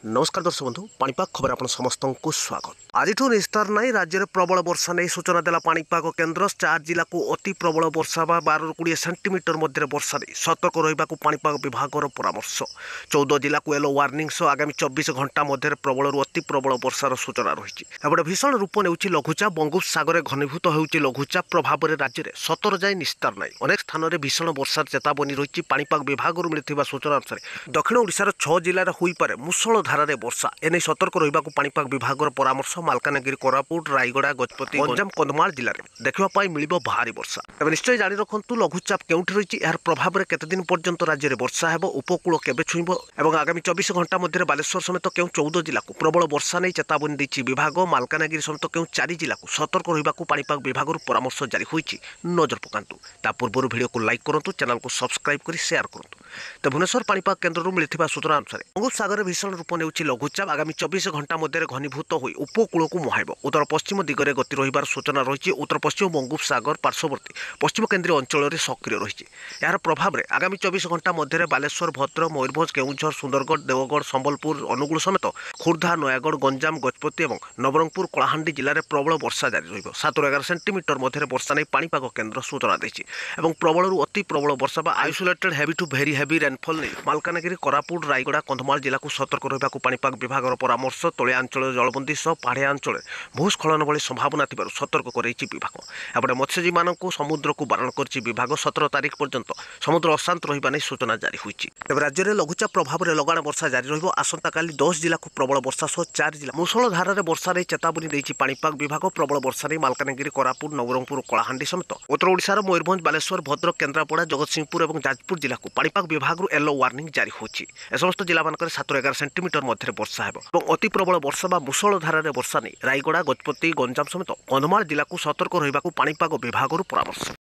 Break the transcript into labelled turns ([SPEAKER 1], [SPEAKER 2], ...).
[SPEAKER 1] नमस्कार दर्शक बंधु पाणीपाग खबर आप समस्त को स्वागत। आज निस्तार नहीं राज्य में प्रबल वर्षा नहीं सूचना देला पाणीपाग केन्द्र। 4 जिला को अति प्रबल वर्षा 12 ରୁ 20 सेंटीमीटर मध्य वर्षा नहीं सतर्क रहा पाणीपाग विभाग परामर्श। 14 जिला को येलो वार्निंग सह आगामी 24 घंटा मध्य प्रबल अति प्रबल वर्षार सूचना रही। एपटे भीषण रूप ने लघुचाप बंगोपसागर घनीभूत होउछि लघुचाप प्रभाव में राज्य में 17 जाए निस्तार नहीं। अनेक स्थान में भीषण वर्षा चेतावनी रही। पाणीपाग विभाग मिलता सूचना अनुसार दक्षिण ओडिशार 6 जिले होईपारे मुसळ धारारे वर्षा एने सतर्क रहा पाणीपाग विभाग परामर्श। मालकानगिरी कोरापुट रायगड़ा गजपति गंजाम कंधमाल जिले में देखा मिल भारी वर्षा। तेज निश्चय जारी रखु लघुचाप केउठी रही यार प्रभाव में केते दिन पर्यंत राज्य में वर्षा हेब उपकूल केबे छुईब और आगामी 24 घंटा मध्य बालेश्वर समेत केउ 14 जिला को प्रबल वर्षा नहीं चेतावनी देछि विभाग। मालकानगिरी समेत केउ 4 जिला को सतर्क रहा पाणीपाग विभाग परामर्श जारी होइछि। नजर पकांतु ता पूर्व वीडियो को लाइक करंतु चैनल को सब्सक्राइब करी शेयर करंतु। तो भुवनेश्वर पाणीपाग केन्द्र मिलता सूचना अनुसार बंगोपसागर भीषण रूप ने लघुचाप आगामी 24 घंटा मध्य घनीभूत हो उपकूल को मुहाइब। उत्तर पश्चिम दिगरे गति रही सूचना रही। उत्तर पश्चिम बंगोपसागर पार्श्ववर्ती पश्चिम केन्द्रीय अंचल में सक्रिय रही। यार प्रभाव में आगामी 24 घंटा मध्य बालेश्वर भद्रक मयूरभंज केउंझर सुंदरगढ़ देवगढ़ संबलपुर अनुगुल समेत खोर्धा नयागढ़ गंजाम गजपति और नवरंगपुर कलाहांडी जिले में प्रबल वर्षा जारी रही। 7 ରୁ 11 सेंटीमीटर मध्य वर्षा नहीं पाणीपाग केन्द्र सूचना देछि। प्रबल अति प्रबल वर्षा isolated heavy to very heavy rainfall नहीं मालकानगिरी कोरापुट रायगड़ा कंधमाल जिला को सतर्क रहा पाणीपाग विभाग परामर्श। तलिया अंचल जलबंदी सह पहाड़िया अंचल भूस्खलन भली संभावना थिबारु सतर्क कराइछि विभाग। एपटे मत्स्यजीवी मानक समुद्र को बारण करछि विभाग। 17 तारिख पर्यंत समुद्र अशांत रहिबा नै सूचना जारी होइछि। तेज राज्य में लघुचाप प्रभाव में लगाण वर्षा जारी रहिबो। आसंता काली 10 जिला को प्रबल वर्षा सह 4 जिला मुसळ धारारे वर्षा नहीं चेतावनी देछि पाणीपाग विभाग। प्रबल वर्षा नहीं मालकानगिरी कोरापुट नवरंगपुर कलाहांडी समेत उत्तर ओडिशार मयूरभंज बालेश्वर भद्रक केन्द्रापड़ा जगतसिंहपुर और जाजपुर जिला को पाणीपाग विभाग येलो वार्निंग जारी होछि। ए समस्त जिला मानकर 7 ରୁ 11 सेंटीमीटर मध्य वर्षा हेब और अति प्रबल वर्षा बा मुसळ धारारे वर्षा नहीं रायगड़ा गजपति गंजाम समेत कंधमाल जिला को सतर्क रहा पाणीपाग विभाग परामर्श।